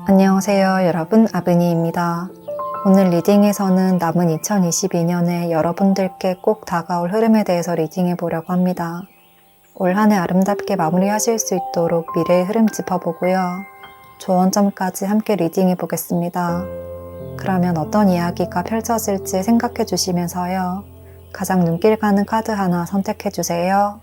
안녕하세요 여러분, 아브니입니다. 오늘 리딩에서는 남은 2022년에 여러분들께 꼭 다가올 흐름에 대해서 리딩해 보려고 합니다. 올 한 해 아름답게 마무리하실 수 있도록 미래의 흐름 짚어보고요. 조언점까지 함께 리딩해 보겠습니다. 그러면 어떤 이야기가 펼쳐질지 생각해 주시면서요. 가장 눈길 가는 카드 하나 선택해 주세요.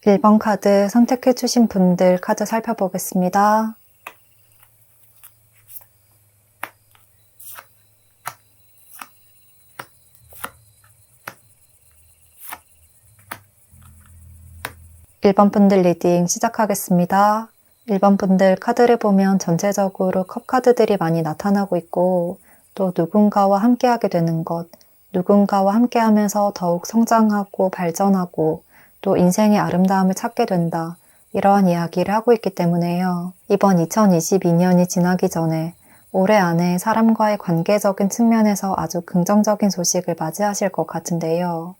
일 번 카드 선택해 주신 분들 카드 살펴보겠습니다. 일 번 분들 리딩 시작하겠습니다. 1번 분들 카드를 보면 전체적으로 컵 카드들이 많이 나타나고 있고 또 누군가와 함께하게 되는 것, 누군가와 함께하면서 더욱 성장하고 발전하고 또 인생의 아름다움을 찾게 된다. 이러한 이야기를 하고 있기 때문에요. 이번 2022년이 지나기 전에 올해 안에 사람과의 관계적인 측면에서 아주 긍정적인 소식을 맞이하실 것 같은데요.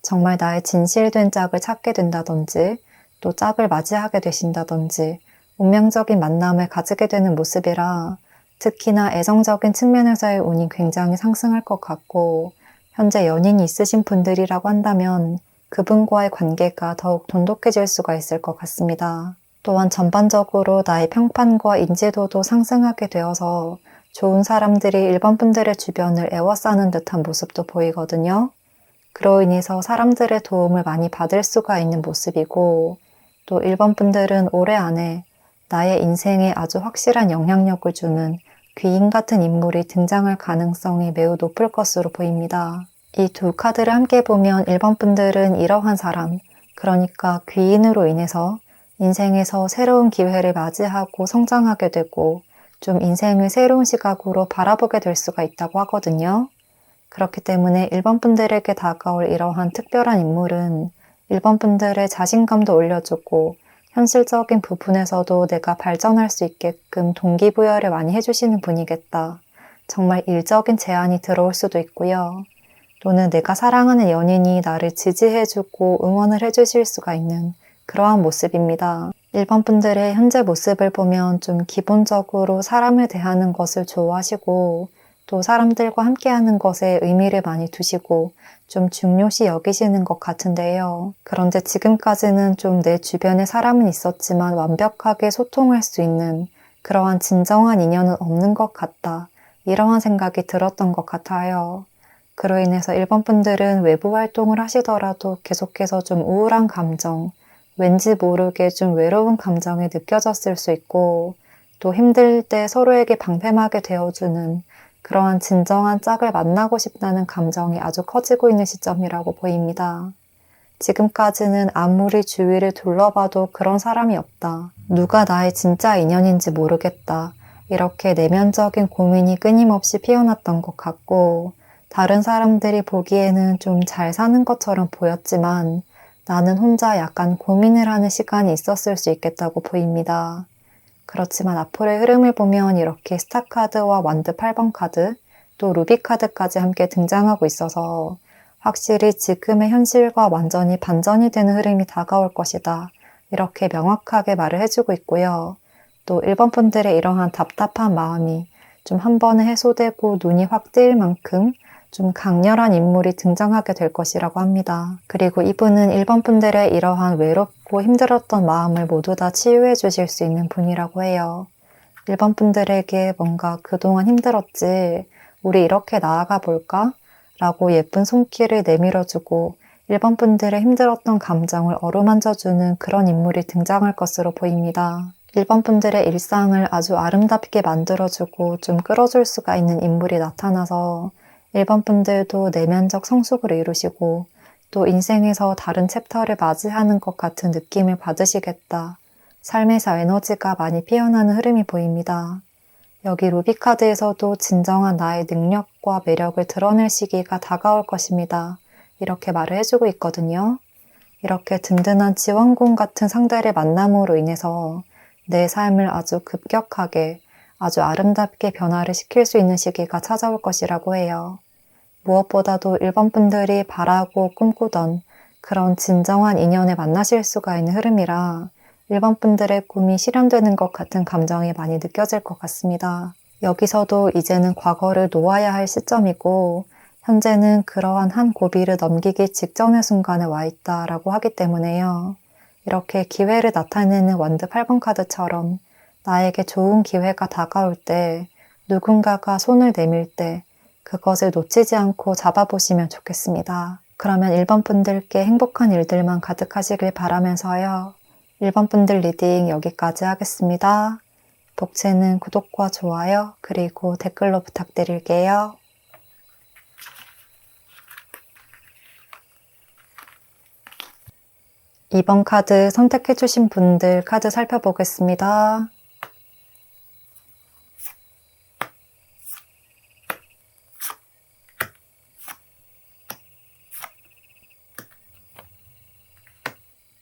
정말 나의 진실된 짝을 찾게 된다든지 또 짝을 맞이하게 되신다든지 운명적인 만남을 가지게 되는 모습이라 특히나 애정적인 측면에서의 운이 굉장히 상승할 것 같고 현재 연인이 있으신 분들이라고 한다면 그분과의 관계가 더욱 돈독해질 수가 있을 것 같습니다. 또한 전반적으로 나의 평판과 인지도도 상승하게 되어서 좋은 사람들이 1번 분들의 주변을 에워싸는 듯한 모습도 보이거든요. 그로 인해서 사람들의 도움을 많이 받을 수가 있는 모습이고 또 1번 분들은 올해 안에 나의 인생에 아주 확실한 영향력을 주는 귀인 같은 인물이 등장할 가능성이 매우 높을 것으로 보입니다. 이 두 카드를 함께 보면 1번 분들은 이러한 사람, 그러니까 귀인으로 인해서 인생에서 새로운 기회를 맞이하고 성장하게 되고 좀 인생을 새로운 시각으로 바라보게 될 수가 있다고 하거든요. 그렇기 때문에 1번 분들에게 다가올 이러한 특별한 인물은 1번 분들의 자신감도 올려주고 현실적인 부분에서도 내가 발전할 수 있게끔 동기부여를 많이 해주시는 분이겠다. 정말 일적인 제안이 들어올 수도 있고요. 또는 내가 사랑하는 연인이 나를 지지해주고 응원을 해주실 수가 있는 그러한 모습입니다. 1번 분들의 현재 모습을 보면 좀 기본적으로 사람을 대하는 것을 좋아하시고 또 사람들과 함께하는 것에 의미를 많이 두시고 좀 중요시 여기시는 것 같은데요. 그런데 지금까지는 좀 내 주변에 사람은 있었지만 완벽하게 소통할 수 있는 그러한 진정한 인연은 없는 것 같다. 이러한 생각이 들었던 것 같아요. 그로 인해서 1번 분들은 외부 활동을 하시더라도 계속해서 좀 우울한 감정, 왠지 모르게 좀 외로운 감정이 느껴졌을 수 있고 또 힘들 때 서로에게 방패막이 되어주는 그러한 진정한 짝을 만나고 싶다는 감정이 아주 커지고 있는 시점이라고 보입니다. 지금까지는 아무리 주위를 둘러봐도 그런 사람이 없다. 누가 나의 진짜 인연인지 모르겠다. 이렇게 내면적인 고민이 끊임없이 피어났던 것 같고 다른 사람들이 보기에는 좀 잘 사는 것처럼 보였지만 나는 혼자 약간 고민을 하는 시간이 있었을 수 있겠다고 보입니다. 그렇지만 앞으로의 흐름을 보면 이렇게 스타카드와 완드 8번 카드, 또 루비 카드까지 함께 등장하고 있어서 확실히 지금의 현실과 완전히 반전이 되는 흐름이 다가올 것이다. 이렇게 명확하게 말을 해주고 있고요. 또 1번 분들의 이러한 답답한 마음이 좀 한 번에 해소되고 눈이 확 뜨일 만큼 좀 강렬한 인물이 등장하게 될 것이라고 합니다. 그리고 이분은 1번 분들의 이러한 외롭고 힘들었던 마음을 모두 다 치유해 주실 수 있는 분이라고 해요. 1번 분들에게 뭔가 그동안 힘들었지, 우리 이렇게 나아가 볼까? 라고 예쁜 손길을 내밀어주고 1번 분들의 힘들었던 감정을 어루만져주는 그런 인물이 등장할 것으로 보입니다. 1번 분들의 일상을 아주 아름답게 만들어주고 좀 끌어줄 수가 있는 인물이 나타나서 1번 분들도 내면적 성숙을 이루시고 또 인생에서 다른 챕터를 맞이하는 것 같은 느낌을 받으시겠다. 삶에서 에너지가 많이 피어나는 흐름이 보입니다. 여기 루비카드에서도 진정한 나의 능력과 매력을 드러낼 시기가 다가올 것입니다. 이렇게 말을 해주고 있거든요. 이렇게 든든한 지원군 같은 상대를 만남으로 인해서 내 삶을 아주 급격하게 아주 아름답게 변화를 시킬 수 있는 시기가 찾아올 것이라고 해요. 무엇보다도 1번 분들이 바라고 꿈꾸던 그런 진정한 인연을 만나실 수가 있는 흐름이라 1번 분들의 꿈이 실현되는 것 같은 감정이 많이 느껴질 것 같습니다. 여기서도 이제는 과거를 놓아야 할 시점이고 현재는 그러한 한 고비를 넘기기 직전의 순간에 와 있다라고 하기 때문에요. 이렇게 기회를 나타내는 완드 8번 카드처럼 나에게 좋은 기회가 다가올 때 누군가가 손을 내밀 때 그것을 놓치지 않고 잡아보시면 좋겠습니다. 그러면 1번 분들께 행복한 일들만 가득하시길 바라면서요. 1번 분들 리딩 여기까지 하겠습니다. 복채는 구독과 좋아요 그리고 댓글로 부탁드릴게요. 2번 카드 선택해주신 분들 카드 살펴보겠습니다.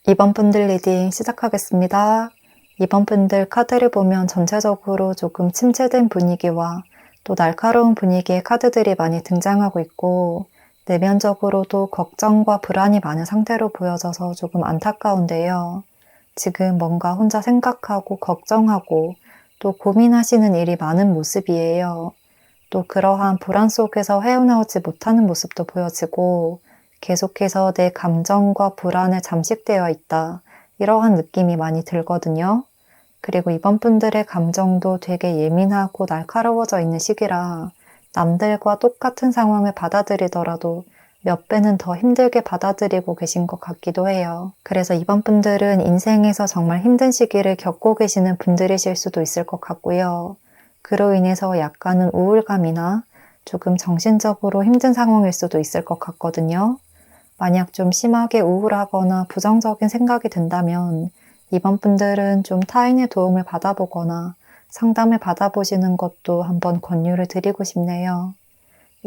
이번 분들 리딩 시작하겠습니다. 이번 분들 카드를 보면 전체적으로 조금 침체된 분위기와 또 날카로운 분위기의 카드들이 많이 등장하고 있고 내면적으로도 걱정과 불안이 많은 상태로 보여져서 조금 안타까운데요. 지금 뭔가 혼자 생각하고 걱정하고 또 고민하시는 일이 많은 모습이에요. 또 그러한 불안 속에서 헤어나오지 못하는 모습도 보여지고 계속해서 내 감정과 불안에 잠식되어 있다. 이러한 느낌이 많이 들거든요. 그리고 이번 분들의 감정도 되게 예민하고 날카로워져 있는 시기라 남들과 똑같은 상황을 받아들이더라도 몇 배는 더 힘들게 받아들이고 계신 것 같기도 해요. 그래서 이번 분들은 인생에서 정말 힘든 시기를 겪고 계시는 분들이실 수도 있을 것 같고요. 그로 인해서 약간은 우울감이나 조금 정신적으로 힘든 상황일 수도 있을 것 같거든요. 만약 좀 심하게 우울하거나 부정적인 생각이 든다면 이번 분들은 좀 타인의 도움을 받아보거나 상담을 받아보시는 것도 한번 권유를 드리고 싶네요.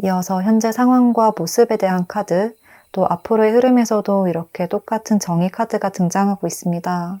이어서 현재 상황과 모습에 대한 카드, 또 앞으로의 흐름에서도 이렇게 똑같은 정의 카드가 등장하고 있습니다.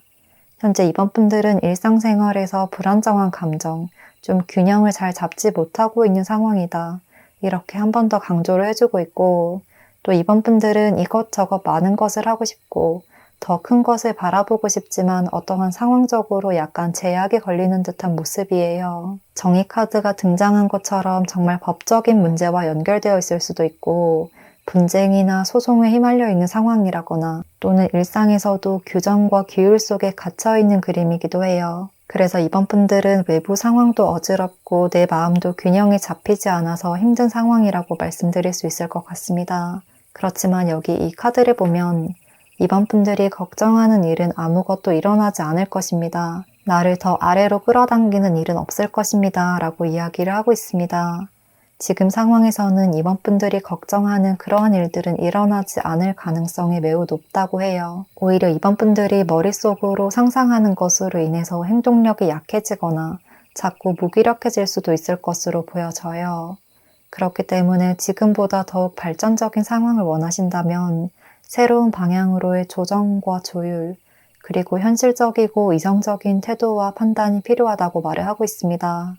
현재 이번 분들은 일상생활에서 불안정한 감정, 좀 균형을 잘 잡지 못하고 있는 상황이다. 이렇게 한 번 더 강조를 해주고 있고 또 이번 분들은 이것저것 많은 것을 하고 싶고 더 큰 것을 바라보고 싶지만 어떠한 상황적으로 약간 제약이 걸리는 듯한 모습이에요. 정의 카드가 등장한 것처럼 정말 법적인 문제와 연결되어 있을 수도 있고 분쟁이나 소송에 휘말려 있는 상황이라거나 또는 일상에서도 규정과 규율 속에 갇혀있는 그림이기도 해요. 그래서 이번 분들은 외부 상황도 어지럽고 내 마음도 균형이 잡히지 않아서 힘든 상황이라고 말씀드릴 수 있을 것 같습니다. 그렇지만 여기 이 카드를 보면 이번 분들이 걱정하는 일은 아무것도 일어나지 않을 것입니다. 나를 더 아래로 끌어당기는 일은 없을 것입니다. 라고 이야기를 하고 있습니다. 지금 상황에서는 이번 분들이 걱정하는 그러한 일들은 일어나지 않을 가능성이 매우 높다고 해요. 오히려 이번 분들이 머릿속으로 상상하는 것으로 인해서 행동력이 약해지거나 자꾸 무기력해질 수도 있을 것으로 보여져요. 그렇기 때문에 지금보다 더욱 발전적인 상황을 원하신다면 새로운 방향으로의 조정과 조율, 그리고 현실적이고 이성적인 태도와 판단이 필요하다고 말을 하고 있습니다.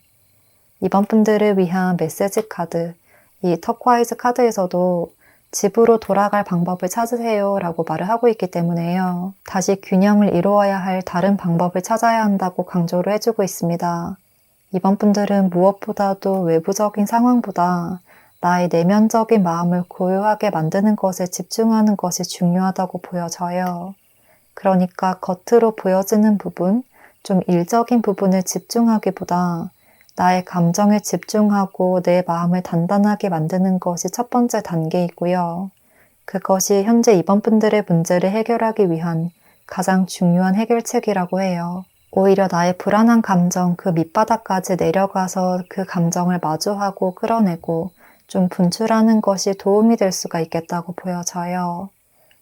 이번 분들을 위한 메시지 카드, 이 터콰이즈 카드에서도 집으로 돌아갈 방법을 찾으세요 라고 말을 하고 있기 때문에요. 다시 균형을 이루어야 할 다른 방법을 찾아야 한다고 강조를 해주고 있습니다. 이번 분들은 무엇보다도 외부적인 상황보다 나의 내면적인 마음을 고요하게 만드는 것에 집중하는 것이 중요하다고 보여져요. 그러니까 겉으로 보여지는 부분, 좀 일적인 부분에 집중하기보다 나의 감정에 집중하고 내 마음을 단단하게 만드는 것이 첫 번째 단계이고요. 그것이 현재 이번 분들의 문제를 해결하기 위한 가장 중요한 해결책이라고 해요. 오히려 나의 불안한 감정 그 밑바닥까지 내려가서 그 감정을 마주하고 끌어내고 좀 분출하는 것이 도움이 될 수가 있겠다고 보여져요.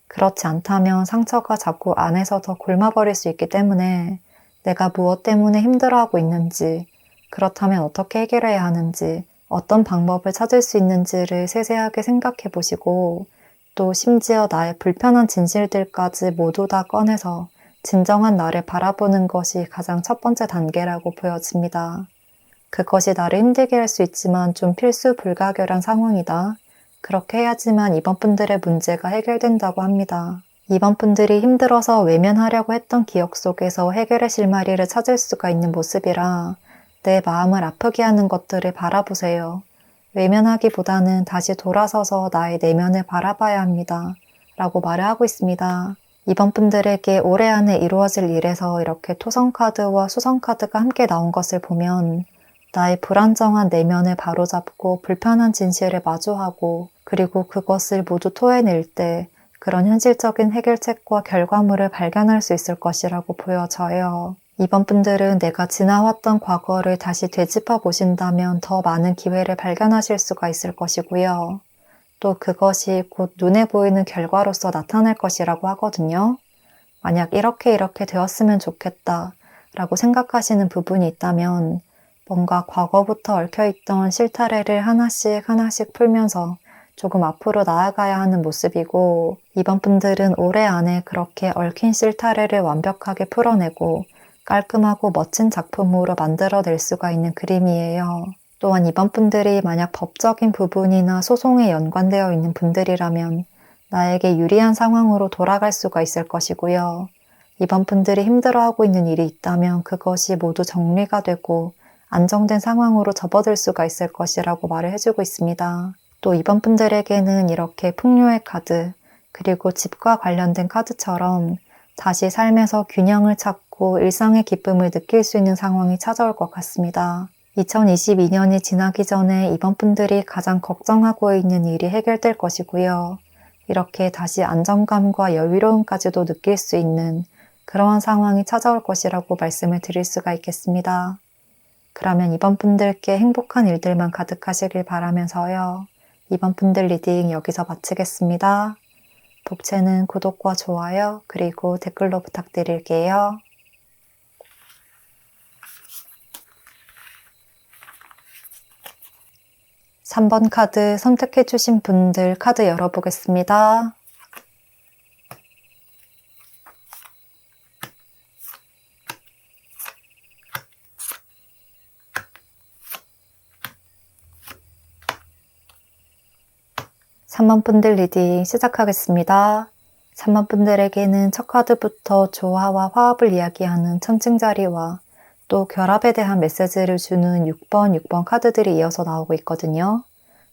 그렇지 않다면 상처가 자꾸 안에서 더 곪아버릴 수 있기 때문에 내가 무엇 때문에 힘들어하고 있는지, 그렇다면 어떻게 해결해야 하는지, 어떤 방법을 찾을 수 있는지를 세세하게 생각해 보시고 또 심지어 나의 불편한 진실들까지 모두 다 꺼내서 진정한 나를 바라보는 것이 가장 첫 번째 단계라고 보여집니다. 그것이 나를 힘들게 할 수 있지만 좀 필수 불가결한 상황이다. 그렇게 해야지만 이번 분들의 문제가 해결된다고 합니다. 이번 분들이 힘들어서 외면하려고 했던 기억 속에서 해결의 실마리를 찾을 수가 있는 모습이라 내 마음을 아프게 하는 것들을 바라보세요. 외면하기보다는 다시 돌아서서 나의 내면을 바라봐야 합니다. 라고 말을 하고 있습니다. 이번 분들에게 올해 안에 이루어질 일에서 이렇게 토성카드와 수성카드가 함께 나온 것을 보면 나의 불안정한 내면을 바로잡고 불편한 진실을 마주하고 그리고 그것을 모두 토해낼 때 그런 현실적인 해결책과 결과물을 발견할 수 있을 것이라고 보여져요. 이번 분들은 내가 지나왔던 과거를 다시 되짚어 보신다면 더 많은 기회를 발견하실 수가 있을 것이고요. 또 그것이 곧 눈에 보이는 결과로서 나타날 것이라고 하거든요. 만약 이렇게 되었으면 좋겠다 라고 생각하시는 부분이 있다면 뭔가 과거부터 얽혀있던 실타래를 하나씩 풀면서 조금 앞으로 나아가야 하는 모습이고 이번 분들은 올해 안에 그렇게 얽힌 실타래를 완벽하게 풀어내고 깔끔하고 멋진 작품으로 만들어낼 수가 있는 그림이에요. 또한 이번 분들이 만약 법적인 부분이나 소송에 연관되어 있는 분들이라면 나에게 유리한 상황으로 돌아갈 수가 있을 것이고요. 이번 분들이 힘들어하고 있는 일이 있다면 그것이 모두 정리가 되고 안정된 상황으로 접어들 수가 있을 것이라고 말을 해주고 있습니다. 또 이번 분들에게는 이렇게 풍요의 카드, 그리고 집과 관련된 카드처럼 다시 삶에서 균형을 찾고 일상의 기쁨을 느낄 수 있는 상황이 찾아올 것 같습니다. 2022년이 지나기 전에 이번 분들이 가장 걱정하고 있는 일이 해결될 것이고요. 이렇게 다시 안정감과 여유로움까지도 느낄 수 있는 그러한 상황이 찾아올 것이라고 말씀을 드릴 수가 있겠습니다. 그러면 이번 분들께 행복한 일들만 가득하시길 바라면서요. 이번 분들 리딩 여기서 마치겠습니다. 복채는 구독과 좋아요 그리고 댓글로 부탁드릴게요. 3번 카드 선택해주신 분들 카드 열어보겠습니다. 삼 번 분들 리딩 시작하겠습니다. 3번 분들에게는 첫 카드부터 조화와 화합을 이야기하는 천칭자리와 또 결합에 대한 메시지를 주는 6번 카드들이 이어서 나오고 있거든요.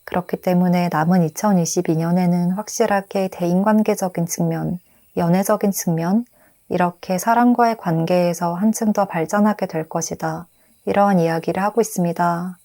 그렇기 때문에 남은 2022년에는 확실하게 대인관계적인 측면, 연애적인 측면, 이렇게 사람과의 관계에서 한층 더 발전하게 될 것이다. 이러한 이야기를 하고 있습니다.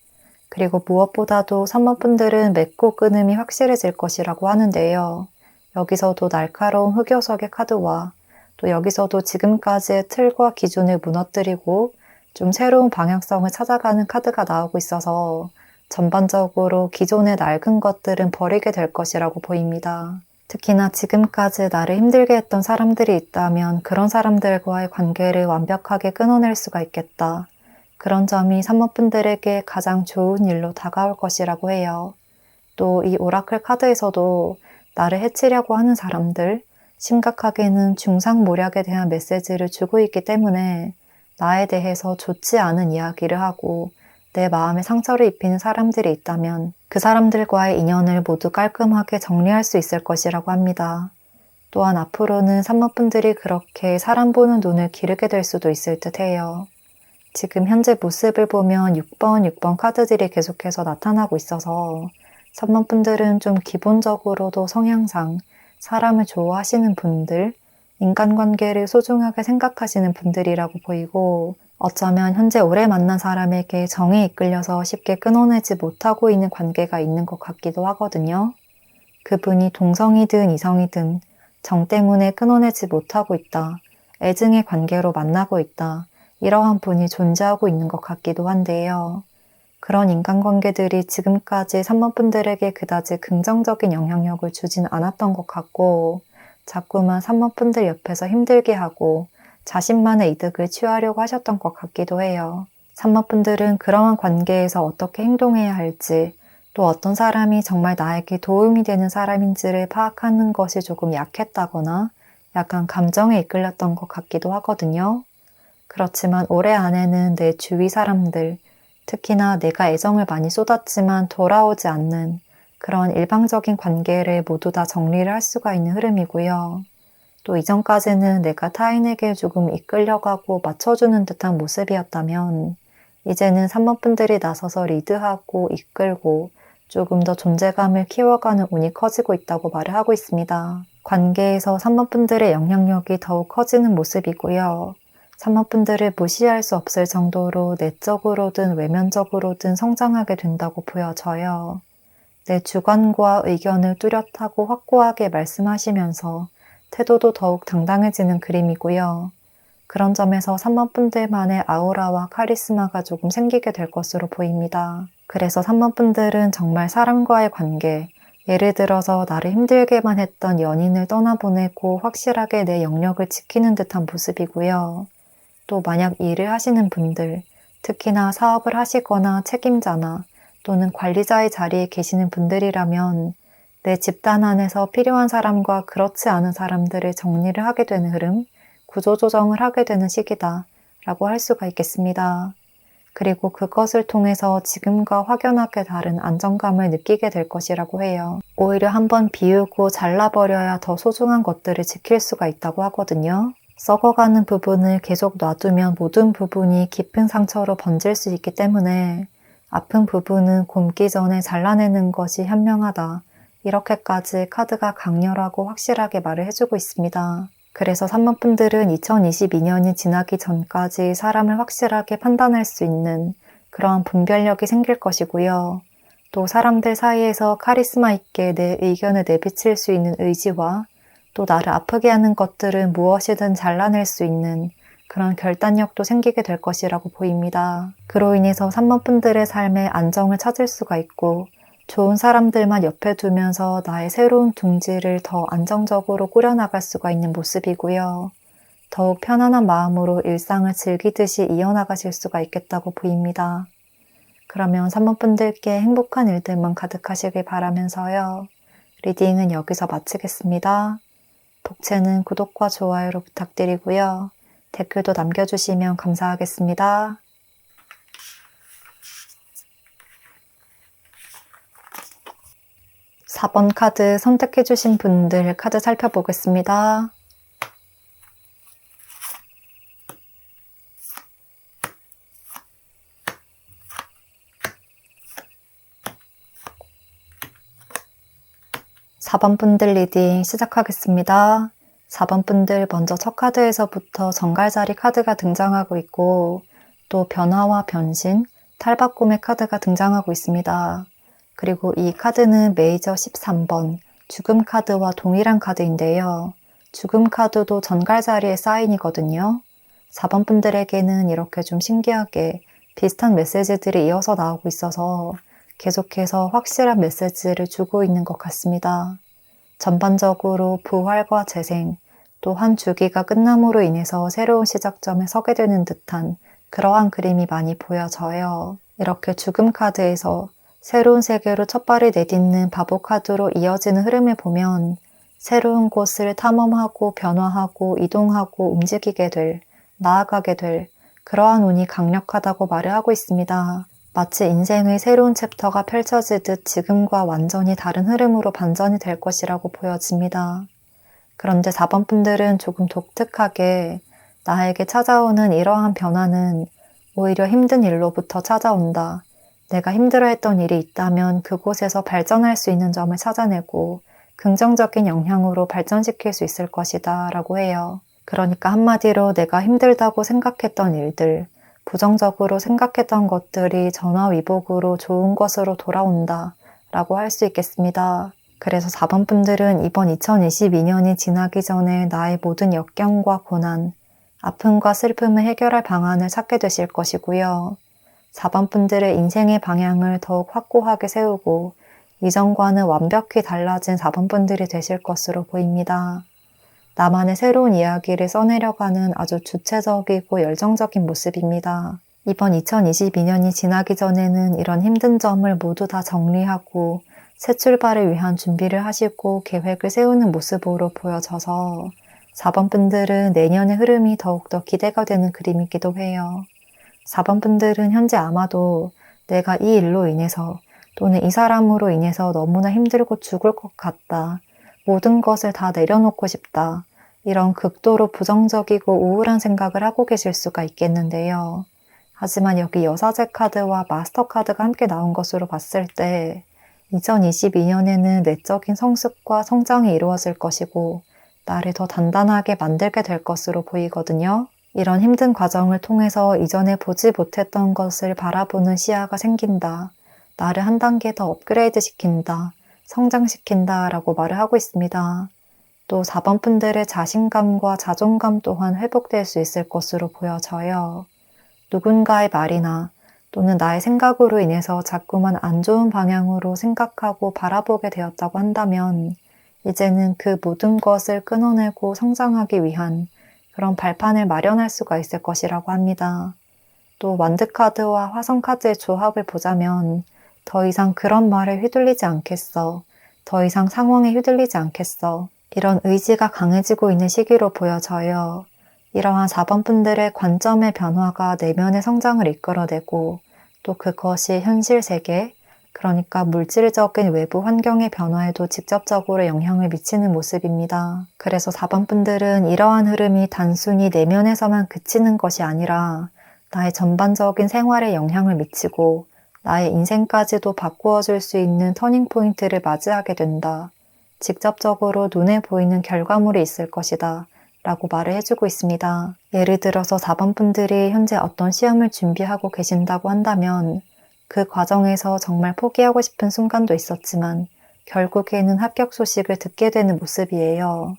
그리고 무엇보다도 3번 분들은 맺고 끊음이 확실해질 것이라고 하는데요. 여기서도 날카로운 흑요석의 카드와 또 여기서도 지금까지의 틀과 기준을 무너뜨리고 좀 새로운 방향성을 찾아가는 카드가 나오고 있어서 전반적으로 기존의 낡은 것들은 버리게 될 것이라고 보입니다. 특히나 지금까지 나를 힘들게 했던 사람들이 있다면 그런 사람들과의 관계를 완벽하게 끊어낼 수가 있겠다. 그런 점이 3번 분들에게 가장 좋은 일로 다가올 것이라고 해요. 또 이 오라클 카드에서도 나를 해치려고 하는 사람들, 심각하게는 중상모략에 대한 메시지를 주고 있기 때문에 나에 대해서 좋지 않은 이야기를 하고 내 마음에 상처를 입히는 사람들이 있다면 그 사람들과의 인연을 모두 깔끔하게 정리할 수 있을 것이라고 합니다. 또한 앞으로는 산모분들이 그렇게 사람 보는 눈을 기르게 될 수도 있을 듯해요. 지금 현재 모습을 보면 6번 카드들이 계속해서 나타나고 있어서 산모분들은 좀 기본적으로도 성향상 사람을 좋아하시는 분들, 인간관계를 소중하게 생각하시는 분들이라고 보이고 어쩌면 현재 오래 만난 사람에게 정에 이끌려서 쉽게 끊어내지 못하고 있는 관계가 있는 것 같기도 하거든요. 그분이 동성이든 이성이든 정 때문에 끊어내지 못하고 있다. 애증의 관계로 만나고 있다. 이러한 분이 존재하고 있는 것 같기도 한데요. 그런 인간관계들이 지금까지 산모분들에게 그다지 긍정적인 영향력을 주진 않았던 것 같고 자꾸만 산모분들 옆에서 힘들게 하고 자신만의 이득을 취하려고 하셨던 것 같기도 해요. 산모분들은 그러한 관계에서 어떻게 행동해야 할지 또 어떤 사람이 정말 나에게 도움이 되는 사람인지를 파악하는 것이 조금 약했다거나 약간 감정에 이끌렸던 것 같기도 하거든요. 그렇지만 올해 안에는 내 주위 사람들, 특히나 내가 애정을 많이 쏟았지만 돌아오지 않는 그런 일방적인 관계를 모두 다 정리를 할 수가 있는 흐름이고요. 또 이전까지는 내가 타인에게 조금 이끌려가고 맞춰주는 듯한 모습이었다면 이제는 산모분들이 나서서 리드하고 이끌고 조금 더 존재감을 키워가는 운이 커지고 있다고 말을 하고 있습니다. 관계에서 산모분들의 영향력이 더욱 커지는 모습이고요. 산모분들을 무시할 수 없을 정도로 내적으로든 외면적으로든 성장하게 된다고 보여져요. 내 주관과 의견을 뚜렷하고 확고하게 말씀하시면서 태도도 더욱 당당해지는 그림이고요. 그런 점에서 산모분들만의 아우라와 카리스마가 조금 생기게 될 것으로 보입니다. 그래서 산모분들은 정말 사람과의 관계, 예를 들어서 나를 힘들게만 했던 연인을 떠나보내고 확실하게 내 영역을 지키는 듯한 모습이고요. 또 만약 일을 하시는 분들, 특히나 사업을 하시거나 책임자나 또는 관리자의 자리에 계시는 분들이라면 내 집단 안에서 필요한 사람과 그렇지 않은 사람들을 정리를 하게 되는 흐름, 구조조정을 하게 되는 시기다 라고 할 수가 있겠습니다. 그리고 그것을 통해서 지금과 확연하게 다른 안정감을 느끼게 될 것이라고 해요. 오히려 한번 비우고 잘라버려야 더 소중한 것들을 지킬 수가 있다고 하거든요. 썩어가는 부분을 계속 놔두면 모든 부분이 깊은 상처로 번질 수 있기 때문에 아픈 부분은 곪기 전에 잘라내는 것이 현명하다. 이렇게까지 카드가 강렬하고 확실하게 말을 해주고 있습니다. 그래서 산모분들은 2022년이 지나기 전까지 사람을 확실하게 판단할 수 있는 그러한 분별력이 생길 것이고요. 또 사람들 사이에서 카리스마 있게 내 의견을 내비칠 수 있는 의지와 또 나를 아프게 하는 것들은 무엇이든 잘라낼 수 있는 그런 결단력도 생기게 될 것이라고 보입니다. 그로 인해서 산모분들의 삶에 안정을 찾을 수가 있고 좋은 사람들만 옆에 두면서 나의 새로운 둥지를 더 안정적으로 꾸려나갈 수가 있는 모습이고요. 더욱 편안한 마음으로 일상을 즐기듯이 이어나가실 수가 있겠다고 보입니다. 그러면 산모분들께 행복한 일들만 가득하시길 바라면서요. 리딩은 여기서 마치겠습니다. 복채는 구독과 좋아요로 부탁드리고요. 댓글도 남겨주시면 감사하겠습니다. 4번 카드 선택해주신 분들 카드 살펴보겠습니다. (4번) 분들 리딩 시작하겠습니다. 4번 분들 먼저 첫 카드에서부터 정갈자리 카드가 등장하고 있고 또 변화와 변신, 탈바꿈의 카드가 등장하고 있습니다. 그리고 이 카드는 메이저 13번 죽음 카드와 동일한 카드인데요. 죽음 카드도 전갈자리의 사인이거든요. 4번 분들에게는 이렇게 좀 신기하게 비슷한 메시지들이 이어서 나오고 있어서 계속해서 확실한 메시지를 주고 있는 것 같습니다. 전반적으로 부활과 재생, 또 한 주기가 끝남으로 인해서 새로운 시작점에 서게 되는 듯한 그러한 그림이 많이 보여져요. 이렇게 죽음 카드에서 새로운 세계로 첫 발을 내딛는 바보 카드로 이어지는 흐름을 보면 새로운 곳을 탐험하고 변화하고 이동하고 움직이게 될, 나아가게 될 그러한 운이 강력하다고 말을 하고 있습니다. 마치 인생의 새로운 챕터가 펼쳐지듯 지금과 완전히 다른 흐름으로 반전이 될 것이라고 보여집니다. 그런데 4번 분들은 조금 독특하게 나에게 찾아오는 이러한 변화는 오히려 힘든 일로부터 찾아온다. 내가 힘들어했던 일이 있다면 그곳에서 발전할 수 있는 점을 찾아내고 긍정적인 영향으로 발전시킬 수 있을 것이다 라고 해요. 그러니까 한마디로 내가 힘들다고 생각했던 일들, 부정적으로 생각했던 것들이 전화위복으로 좋은 것으로 돌아온다 라고 할 수 있겠습니다. 그래서 4번 분들은 이번 2022년이 지나기 전에 나의 모든 역경과 고난, 아픔과 슬픔을 해결할 방안을 찾게 되실 것이고요. 4번 분들의 인생의 방향을 더욱 확고하게 세우고 이전과는 완벽히 달라진 4번 분들이 되실 것으로 보입니다. 나만의 새로운 이야기를 써내려가는 아주 주체적이고 열정적인 모습입니다. 이번 2022년이 지나기 전에는 이런 힘든 점을 모두 다 정리하고 새 출발을 위한 준비를 하시고 계획을 세우는 모습으로 보여져서 4번 분들은 내년의 흐름이 더욱더 기대가 되는 그림이기도 해요. 4번 분들은 현재 아마도 내가 이 일로 인해서 또는 이 사람으로 인해서 너무나 힘들고 죽을 것 같다. 모든 것을 다 내려놓고 싶다. 이런 극도로 부정적이고 우울한 생각을 하고 계실 수가 있겠는데요. 하지만 여기 여사제 카드와 마스터 카드가 함께 나온 것으로 봤을 때 2022년에는 내적인 성숙과 성장이 이루어질 것이고 나를 더 단단하게 만들게 될 것으로 보이거든요. 이런 힘든 과정을 통해서 이전에 보지 못했던 것을 바라보는 시야가 생긴다. 나를 한 단계 더 업그레이드 시킨다. 성장시킨다 라고 말을 하고 있습니다. 또 4번 분들의 자신감과 자존감 또한 회복될 수 있을 것으로 보여져요. 누군가의 말이나 또는 나의 생각으로 인해서 자꾸만 안 좋은 방향으로 생각하고 바라보게 되었다고 한다면 이제는 그 모든 것을 끊어내고 성장하기 위한 그런 발판을 마련할 수가 있을 것이라고 합니다. 또 완드카드와 화성카드의 조합을 보자면 더 이상 그런 말에 휘둘리지 않겠어. 더 이상 상황에 휘둘리지 않겠어. 이런 의지가 강해지고 있는 시기로 보여져요. 이러한 4번 분들의 관점의 변화가 내면의 성장을 이끌어내고 또 그것이 현실 세계, 그러니까 물질적인 외부 환경의 변화에도 직접적으로 영향을 미치는 모습입니다. 그래서 4번 분들은 이러한 흐름이 단순히 내면에서만 그치는 것이 아니라 나의 전반적인 생활에 영향을 미치고 나의 인생까지도 바꾸어 줄 수 있는 터닝포인트를 맞이하게 된다. 직접적으로 눈에 보이는 결과물이 있을 것이다. 라고 말을 해주고 있습니다. 예를 들어서 4번 분들이 현재 어떤 시험을 준비하고 계신다고 한다면 그 과정에서 정말 포기하고 싶은 순간도 있었지만 결국에는 합격 소식을 듣게 되는 모습이에요.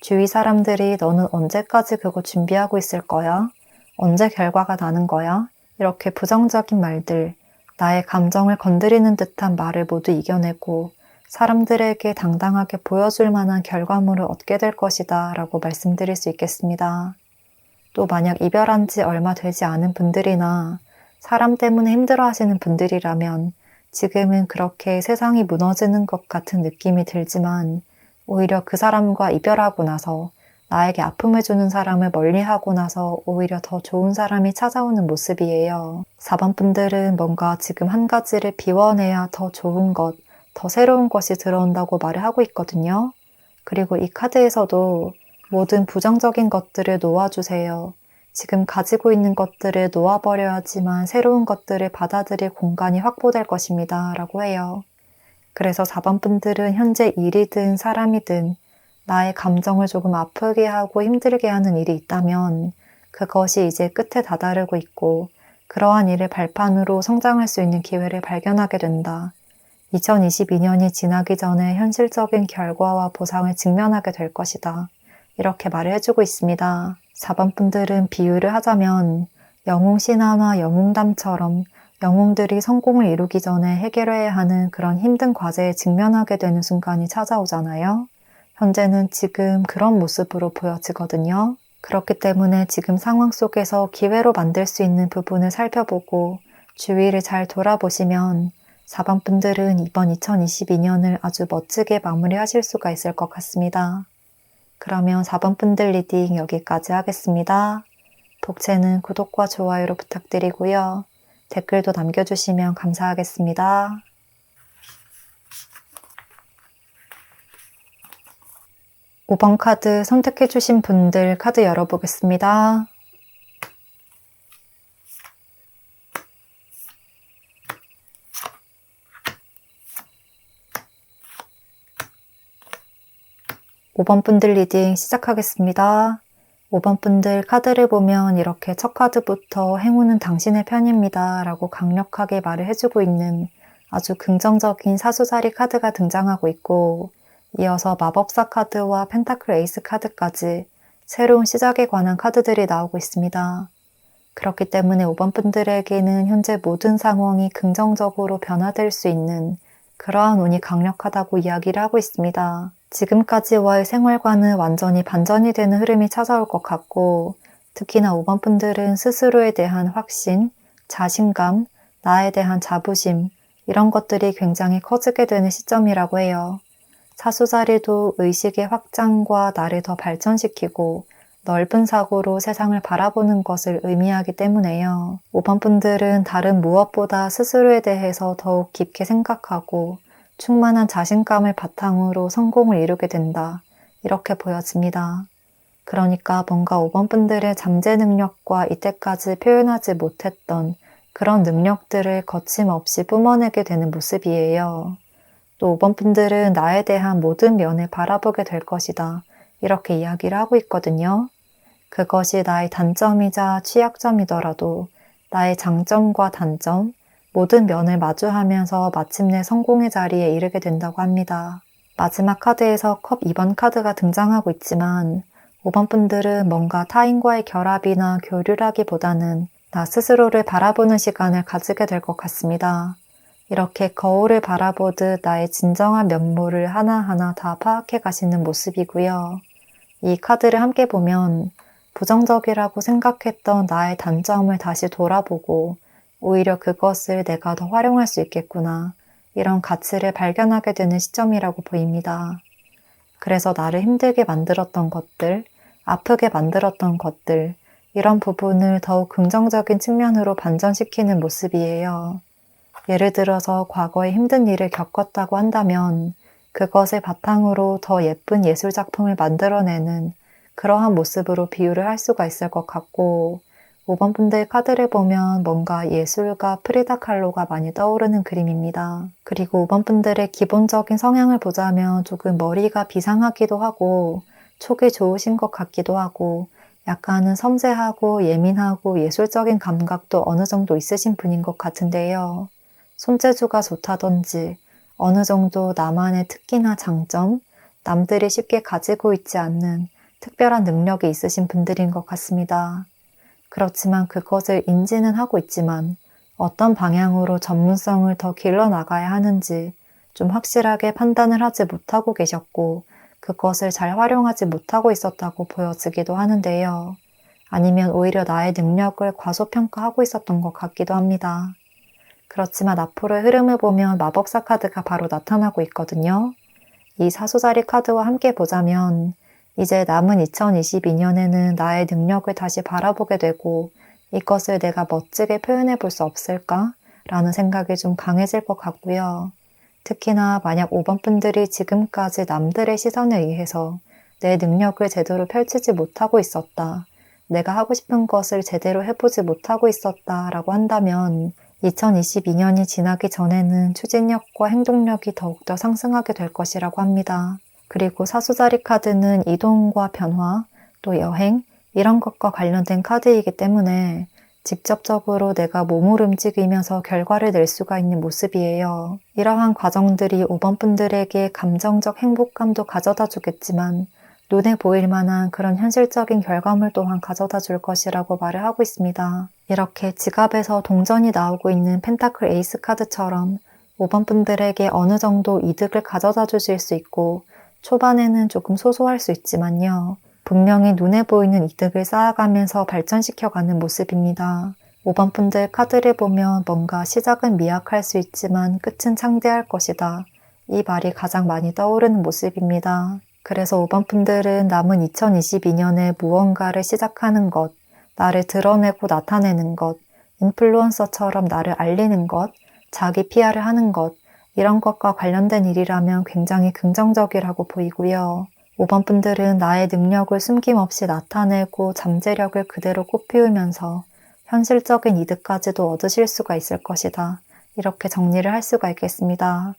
주위 사람들이 너는 언제까지 그거 준비하고 있을 거야? 언제 결과가 나는 거야? 이렇게 부정적인 말들, 나의 감정을 건드리는 듯한 말을 모두 이겨내고 사람들에게 당당하게 보여줄 만한 결과물을 얻게 될 것이다 라고 말씀드릴 수 있겠습니다. 또 만약 이별한 지 얼마 되지 않은 분들이나 사람 때문에 힘들어하시는 분들이라면 지금은 그렇게 세상이 무너지는 것 같은 느낌이 들지만 오히려 그 사람과 이별하고 나서 나에게 아픔을 주는 사람을 멀리하고 나서 오히려 더 좋은 사람이 찾아오는 모습이에요. 4번 분들은 뭔가 지금 한 가지를 비워내야 더 좋은 것, 더 새로운 것이 들어온다고 말을 하고 있거든요. 그리고 이 카드에서도 모든 부정적인 것들을 놓아주세요. 지금 가지고 있는 것들을 놓아버려야지만 새로운 것들을 받아들일 공간이 확보될 것입니다. 라고 해요. 그래서 4번 분들은 현재 일이든 사람이든 나의 감정을 조금 아프게 하고 힘들게 하는 일이 있다면 그것이 이제 끝에 다다르고 있고 그러한 일을 발판으로 성장할 수 있는 기회를 발견하게 된다. 2022년이 지나기 전에 현실적인 결과와 보상을 직면하게 될 것이다. 이렇게 말을 해주고 있습니다. 4번 분들은 비유를 하자면 영웅신화나 영웅담처럼 영웅들이 성공을 이루기 전에 해결해야 하는 그런 힘든 과제에 직면하게 되는 순간이 찾아오잖아요. 현재는 지금 그런 모습으로 보여지거든요. 그렇기 때문에 지금 상황 속에서 기회로 만들 수 있는 부분을 살펴보고 주위를 잘 돌아보시면 4번 분들은 이번 2022년을 아주 멋지게 마무리하실 수가 있을 것 같습니다. 그러면 4번 분들 리딩 여기까지 하겠습니다. 복채는 구독과 좋아요로 부탁드리고요. 댓글도 남겨주시면 감사하겠습니다. 5번 카드 선택해주신 분들 카드 열어보겠습니다. (5번) 분들 리딩 시작하겠습니다. 5번 분들 카드를 보면 이렇게 첫 카드부터 행운은 당신의 편입니다 라고 강력하게 말을 해주고 있는 아주 긍정적인 사수자리 카드가 등장하고 있고, 이어서 마법사 카드와 펜타클 에이스 카드까지 새로운 시작에 관한 카드들이 나오고 있습니다. 그렇기 때문에 5번 분들에게는 현재 모든 상황이 긍정적으로 변화될 수 있는 그러한 운이 강력하다고 이야기를 하고 있습니다. 지금까지와의 생활과는 완전히 반전이 되는 흐름이 찾아올 것 같고, 특히나 5번 분들은 스스로에 대한 확신, 자신감, 나에 대한 자부심, 이런 것들이 굉장히 커지게 되는 시점이라고 해요. 사수자리도 의식의 확장과 나를 더 발전시키고 넓은 사고로 세상을 바라보는 것을 의미하기 때문에요. 5번 분들은 다른 무엇보다 스스로에 대해서 더욱 깊게 생각하고 충만한 자신감을 바탕으로 성공을 이루게 된다. 이렇게 보여집니다. 그러니까 뭔가 5번 분들의 잠재 능력과 이때까지 표현하지 못했던 그런 능력들을 거침없이 뿜어내게 되는 모습이에요. 또 5번 분들은 나에 대한 모든 면을 바라보게 될 것이다. 이렇게 이야기를 하고 있거든요. 그것이 나의 단점이자 취약점이더라도 나의 장점과 단점, 모든 면을 마주하면서 마침내 성공의 자리에 이르게 된다고 합니다. 마지막 카드에서 컵 2번 카드가 등장하고 있지만 5번 분들은 뭔가 타인과의 결합이나 교류라기보다는 나 스스로를 바라보는 시간을 가지게 될 것 같습니다. 이렇게 거울을 바라보듯 나의 진정한 면모를 하나하나 다 파악해 가시는 모습이고요. 이 카드를 함께 보면 부정적이라고 생각했던 나의 단점을 다시 돌아보고 오히려 그것을 내가 더 활용할 수 있겠구나, 이런 가치를 발견하게 되는 시점이라고 보입니다. 그래서 나를 힘들게 만들었던 것들, 아프게 만들었던 것들, 이런 부분을 더욱 긍정적인 측면으로 반전시키는 모습이에요. 예를 들어서 과거에 힘든 일을 겪었다고 한다면 그것을 바탕으로 더 예쁜 예술작품을 만들어내는 그러한 모습으로 비유를 할 수가 있을 것 같고, 5번 분들 카드를 보면 뭔가 예술가 프리다 칼로가 많이 떠오르는 그림입니다. 그리고 5번 분들의 기본적인 성향을 보자면 조금 머리가 비상하기도 하고 촉이 좋으신 것 같기도 하고 약간은 섬세하고 예민하고 예술적인 감각도 어느 정도 있으신 분인 것 같은데요. 손재주가 좋다든지 어느 정도 나만의 특기나 장점, 남들이 쉽게 가지고 있지 않는 특별한 능력이 있으신 분들인 것 같습니다. 그렇지만 그것을 인지는 하고 있지만 어떤 방향으로 전문성을 더 길러나가야 하는지 좀 확실하게 판단을 하지 못하고 계셨고 그것을 잘 활용하지 못하고 있었다고 보여지기도 하는데요. 아니면 오히려 나의 능력을 과소평가하고 있었던 것 같기도 합니다. 그렇지만 앞으로의 흐름을 보면 마법사 카드가 바로 나타나고 있거든요. 이 사수자리 카드와 함께 보자면 이제 남은 2022년에는 나의 능력을 다시 바라보게 되고 이것을 내가 멋지게 표현해 볼 수 없을까? 라는 생각이 좀 강해질 것 같고요. 특히나 만약 5번 분들이 지금까지 남들의 시선에 의해서 내 능력을 제대로 펼치지 못하고 있었다, 내가 하고 싶은 것을 제대로 해보지 못하고 있었다 라고 한다면 2022년이 지나기 전에는 추진력과 행동력이 더욱더 상승하게 될 것이라고 합니다. 그리고 사수자리 카드는 이동과 변화, 또 여행, 이런 것과 관련된 카드이기 때문에 직접적으로 내가 몸을 움직이면서 결과를 낼 수가 있는 모습이에요. 이러한 과정들이 5번 분들에게 감정적 행복감도 가져다 주겠지만 눈에 보일 만한 그런 현실적인 결과물 또한 가져다 줄 것이라고 말을 하고 있습니다. 이렇게 지갑에서 동전이 나오고 있는 펜타클 에이스 카드처럼 5번 분들에게 어느 정도 이득을 가져다 주실 수 있고 초반에는 조금 소소할 수 있지만요. 분명히 눈에 보이는 이득을 쌓아가면서 발전시켜가는 모습입니다. 5번 분들 카드를 보면 뭔가 시작은 미약할 수 있지만 끝은 창대할 것이다. 이 말이 가장 많이 떠오르는 모습입니다. 그래서 5번 분들은 남은 2022년에 무언가를 시작하는 것, 나를 드러내고 나타내는 것, 인플루언서처럼 나를 알리는 것, 자기 PR을 하는 것, 이런 것과 관련된 일이라면 굉장히 긍정적이라고 보이고요. 5번 분들은 나의 능력을 숨김없이 나타내고 잠재력을 그대로 꽃피우면서 현실적인 이득까지도 얻으실 수가 있을 것이다. 이렇게 정리를 할 수가 있겠습니다.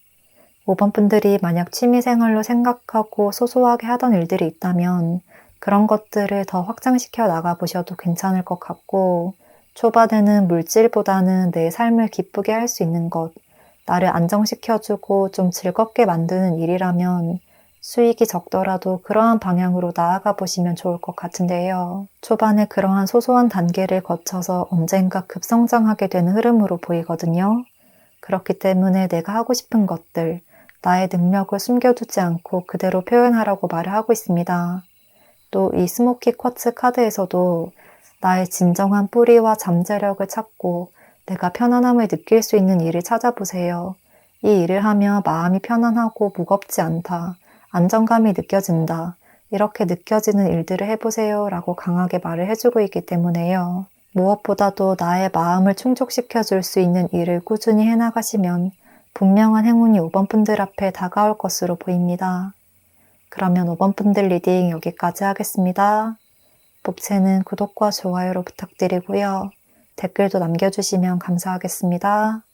5번 분들이 만약 취미생활로 생각하고 소소하게 하던 일들이 있다면 그런 것들을 더 확장시켜 나가보셔도 괜찮을 것 같고, 초반에는 물질보다는 내 삶을 기쁘게 할 수 있는 것, 나를 안정시켜주고 좀 즐겁게 만드는 일이라면 수익이 적더라도 그러한 방향으로 나아가 보시면 좋을 것 같은데요. 초반에 그러한 소소한 단계를 거쳐서 언젠가 급성장하게 되는 흐름으로 보이거든요. 그렇기 때문에 내가 하고 싶은 것들, 나의 능력을 숨겨두지 않고 그대로 표현하라고 말을 하고 있습니다. 또 이 스모키 쿼츠 카드에서도 나의 진정한 뿌리와 잠재력을 찾고 내가 편안함을 느낄 수 있는 일을 찾아보세요. 이 일을 하며 마음이 편안하고 무겁지 않다. 안정감이 느껴진다. 이렇게 느껴지는 일들을 해보세요 라고 강하게 말을 해주고 있기 때문에요. 무엇보다도 나의 마음을 충족시켜 줄 수 있는 일을 꾸준히 해나가시면 분명한 행운이 5번 분들 앞에 다가올 것으로 보입니다. 그러면 5번 분들 리딩 여기까지 하겠습니다. 복채는 구독과 좋아요로 부탁드리고요. 댓글도 남겨주시면 감사하겠습니다.